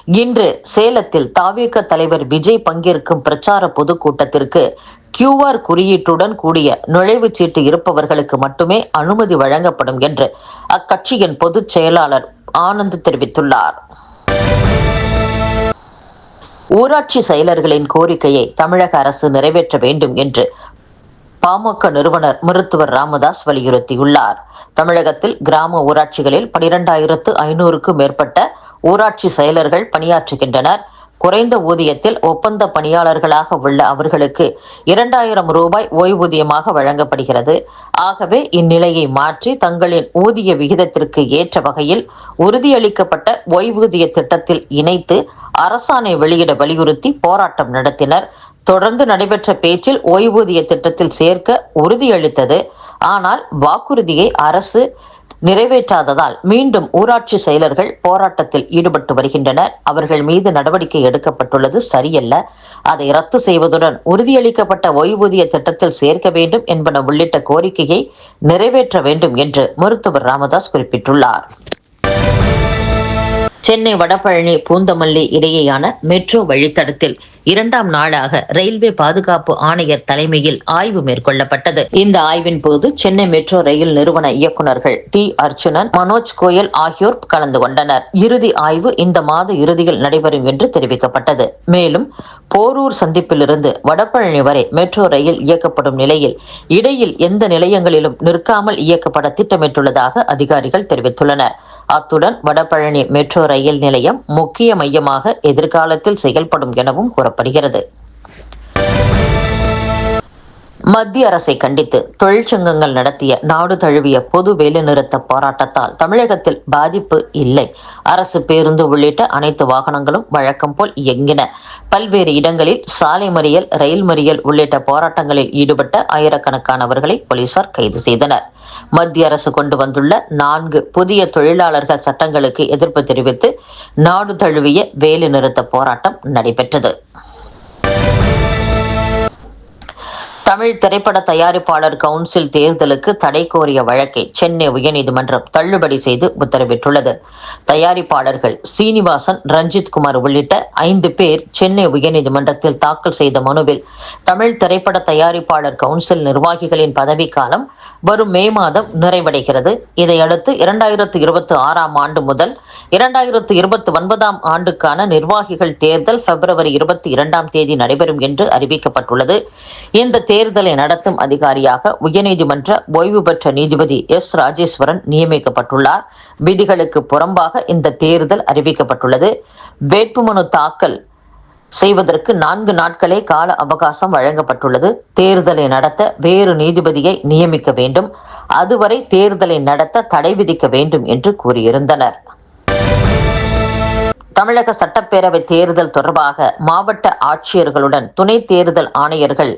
இன்று சேலத்தில் தவிக தலைவர் விஜய் பங்கேற்கும் பிரச்சார பொதுக்கூட்டத்திற்கு QR குறியீட்டுடன் கூடிய நுழைவுச் சீட்டு இருப்பவர்களுக்கு மட்டுமே அனுமதி வழங்கப்படும் என்று அக்கட்சியின் பொதுச் செயலாளர் ஆனந்த் தெரிவித்துள்ளார். ஊராட்சி செயலர்களின் கோரிக்கையை தமிழக அரசு நிறைவேற்ற வேண்டும் என்று பாமக நிறுவனர் மருத்துவர் ராமதாஸ் வலியுறுத்தியுள்ளார். தமிழகத்தில் கிராம ஊராட்சிகளில் 12,500க்கும் மேற்பட்ட ஊராட்சி செயலர்கள் பணியாற்றுகின்றனர். குறைந்த ஊதியத்தில் ஒப்பந்த பணியாளர்களாக உள்ள அவர்களுக்கு 2,000 ரூபாய் ஓய்வூதியமாக வழங்கப்படுகிறது. ஆகவே இந்நிலையை மாற்றி தங்களின் ஊதிய விகிதத்திற்கு ஏற்ற வகையில் உறுதியளிக்கப்பட்ட ஓய்வூதிய திட்டத்தில் இணைத்து அரசாணை வெளியிட வலியுறுத்தி போராட்டம் நடத்தினர். தொடர்ந்து நடைபெற்ற பேச்சில் ஓய்வூதிய திட்டத்தில் சேர்க்க உறுதியளித்தது. ஆனால் வாக்குறுதியை அரசு நிறைவேற்றாததால் மீண்டும் ஊராட்சி செயலர்கள் போராட்டத்தில் ஈடுபட்டு வருகின்றனர். அவர்கள் மீது நடவடிக்கை எடுக்கப்பட்டுள்ளது சரியல்ல. அதை ரத்து செய்வதுடன் உறுதியளிக்கப்பட்ட ஓய்வூதிய திட்டத்தில் சேர்க்க வேண்டும் என்பன உள்ளிட்ட கோரிக்கையை நிறைவேற்ற வேண்டும் என்று மருத்துவர் ராமதாஸ் குறிப்பிட்டுள்ளார். சென்னை வடபழனி பூந்தமல்லி இடையேயான மெட்ரோ வழித்தடத்தில் 2ஆம் நாளாக ரயில்வே பாதுகாப்பு ஆணையர் தலைமையில் ஆய்வு மேற்கொள்ளப்பட்டது. இந்த ஆய்வின் போது சென்னை மெட்ரோ ரயில் நிறுவன இயக்குநர்கள் டி. அர்ச்சுனன், மனோஜ் கோயல் ஆகியோர் கலந்து கொண்டனர். இறுதி ஆய்வு இந்த மாத இறுதியில் நடைபெறும் என்று தெரிவிக்கப்பட்டது. மேலும் போரூர் சந்திப்பிலிருந்து வடபழனி வரை மெட்ரோ ரயில் இயக்கப்படும் நிலையில் இடையில் எந்த நிலையங்களிலும் நிற்காமல் இயக்கப்பட திட்டமிட்டுள்ளதாக அதிகாரிகள் தெரிவித்துள்ளனர். அத்துடன் வடபழனி மெட்ரோ ரயில் நிலையம் முக்கிய மையமாக எதிர்காலத்தில் செயல்படும் எனவும் கூறப்படுகிறது. மத்திய அரசை கண்டித்து தொழிற்சங்கங்கள் நடத்திய நாடு தழுவிய பொது வேலைநிறுத்த போராட்டத்தால் தமிழகத்தில் பாதிப்பு இல்லை. அரசு பேருந்து உள்ளிட்ட அனைத்து வாகனங்களும் வழக்கம் போல் இயங்கின. பல்வேறு இடங்களில் சாலை மறியல், ரயில் மறியல் உள்ளிட்ட போராட்டங்களில் ஈடுபட்ட ஆயிரக்கணக்கானவர்களை போலீசார் கைது செய்தனர். மத்திய அரசு கொண்டு வந்துள்ள 4 புதிய தொழிலாளர்கள் சட்டங்களுக்கு எதிர்ப்பு தெரிவித்து நாடு தழுவிய வேலைநிறுத்த போராட்டம் நடைபெற்றது. தமிழ் திரைப்பட தயாரிப்பாளர் கவுன்சில் தேர்தலுக்கு தடை கோரிய வழக்கை சென்னை உயர்நீதிமன்றம் தள்ளுபடி செய்து உத்தரவிட்டுள்ளது. தயாரிப்பாளர்கள் சீனிவாசன், ரஞ்சித்குமார் உள்ளிட்ட 5 பேர் சென்னை உயர்நீதிமன்றத்தில் தாக்கல் செய்த மனுவில் தமிழ் திரைப்பட தயாரிப்பாளர் கவுன்சில் நிர்வாகிகளின் பதவிக்காலம் வரும் மே மாதம் நிறைவடைகிறது. இதையடுத்து 2026ஆம் ஆண்டு முதல் 2029ஆம் ஆண்டுக்கான நிர்வாகிகள் தேர்தல் பிப்ரவரி 22ஆம் தேதி நடைபெறும் என்று அறிவிக்கப்பட்டுள்ளது. இந்த தேர்தலை நடத்தும் அதிகாரியாக உயர்நீதிமன்ற ஓய்வு பெற்ற நீதிபதி எஸ். ராஜேஸ்வரன் நியமிக்கப்பட்டுள்ளார். விதிகளுக்கு புறம்பாக இந்த தேர்தல் அறிவிக்கப்பட்டுள்ளது. வேட்புமனு தாக்கல் செய்வதற்கு 4 நாட்களே கால அவகாசம் வழங்கப்பட்டுள்ளது. தேர்தலை நடத்த வேறு நீதிபதியை நியமிக்க வேண்டும். அதுவரை தேர்தலை நடத்த தடை விதிக்க வேண்டும் என்று கூறியிருந்தனர். தமிழக சட்டப்பேரவை தேர்தல் தொடர்பாக மாவட்ட ஆட்சியர்களுடன் துணை தேர்தல் ஆணையர்கள்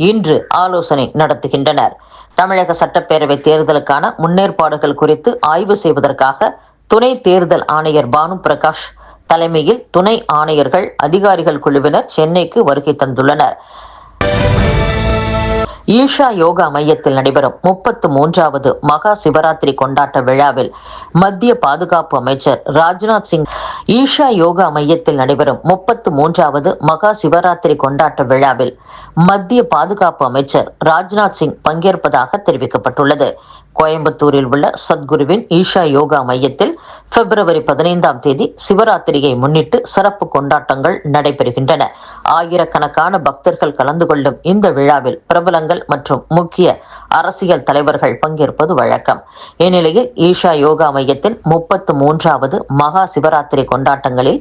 இன்று ஆலோசனை நடத்துகின்றனர். தமிழக சட்டப்பேரவை தேர்தலுக்கான முன்னேற்பாடுகள் குறித்து ஆய்வு செய்வதற்காக துணை தேர்தல் ஆணையர் பானு பிரகாஷ் தலைமையில் துணை ஆணையர்கள், அதிகாரிகள் குழுவினர் சென்னைக்கு வருகை தந்துள்ளனர். ஈஷா யோகா மையத்தில் நடைபெறும் 33வது மகா சிவராத்திரி கொண்டாட்ட விழாவில் மத்திய பாதுகாப்பு அமைச்சர் ராஜ்நாத் சிங் ஈஷா யோகா மையத்தில் நடைபெறும் 33வது மகா சிவராத்திரி கொண்டாட்ட விழாவில் மத்திய பாதுகாப்பு அமைச்சர் ராஜ்நாத் சிங் பங்கேற்பதாக தெரிவிக்கப்பட்டுள்ளது. கோயம்புத்தூரில் உள்ள சத்குருவின் ஈஷா யோகா மையத்தில் பிப்ரவரி 15ஆம் தேதி சிவராத்திரியை முன்னிட்டு சிறப்பு கொண்டாட்டங்கள் நடைபெறுகின்றன. ஆயிரக்கணக்கான பக்தர்கள் கலந்து கொள்ளும் இந்த விழாவில் பிரபலங்கள் மற்றும் முக்கிய அரசியல் தலைவர்கள் பங்கேற்பது வழக்கம். இந்நிலையில் ஈஷா யோகா மையத்தின் 33வது மகா சிவராத்திரி கொண்டாட்டங்களில்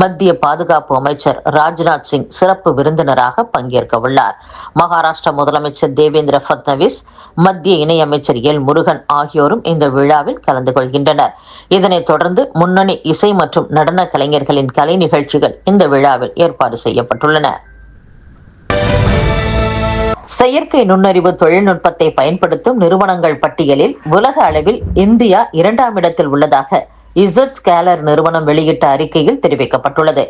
மத்திய பாதுகாப்பு அமைச்சர் ராஜ்நாத் சிங் சிறப்பு விருந்தினராக பங்கேற்க உள்ளார். மகாராஷ்டிரா முதலமைச்சர் தேவேந்திர பட்னவிஸ், மத்திய இணையமைச்சர் எல். முருகன் ஆகியோரும் இந்த விழாவில் கலந்து கொள்கின்றனர். இதனைத் தொடர்ந்து முன்னணி இசை மற்றும் நடன கலைஞர்களின் கலை நிகழ்ச்சிகள் இந்த விழாவில் ஏற்பாடு செய்யப்பட்டுள்ளன. செயற்கை நுண்ணறிவு தொழில்நுட்பத்தை பயன்படுத்தும் நிறுவனங்கள் பட்டியலில் உலக அளவில் இந்தியா 2ஆம் இடத்தில் உள்ளதாக இசட்ஸ்கேலர் நிறுவனம் வெளியிட்ட அறிக்கையில் தெரிவிக்கப்பட்டுள்ளது.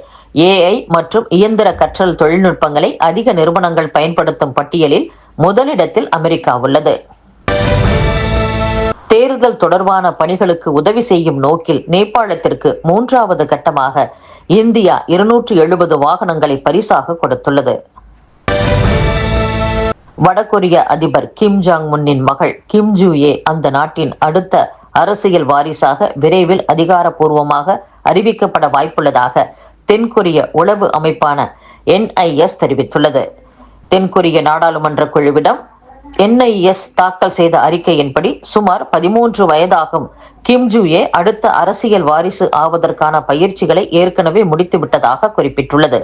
AI மற்றும் இயந்திர கற்றல் தொழில்நுட்பங்களை அதிக நிறுவனங்கள் பயன்படுத்தும் பட்டியலில் முதலிடத்தில் அமெரிக்கா உள்ளது. தேர்தல் தொடர்பான பணிகளுக்கு உதவி செய்யும் நோக்கில் நேபாளத்திற்கு 3வது கட்டமாக இந்தியா 270 வாகனங்களை பரிசாக கொடுத்துள்ளது. வடகொரிய அதிபர் கிம் ஜாங் முன்னின் மகள் கிம் ஜூயே அந்த நாட்டின் அடுத்த அரசியல் வாரிசாக விரைவில் அதிகாரப்பூர்வமாக அறிவிக்கப்பட வாய்ப்புள்ளதாக தென்கொரிய உளவு அமைப்பான NIS தெரிவித்துள்ளது. தென்கொரிய நாடாளுமன்ற குழுவிடம் NIS தாக்கல் செய்த அறிக்கையின்படி சுமார் 13 வயதாகும் கிம் ஜூயே அடுத்த அரசியல் வாரிசு ஆவதற்கான பயிற்சிகளை ஏற்கனவே முடித்துவிட்டதாக குறிப்பிட்டுள்ளது.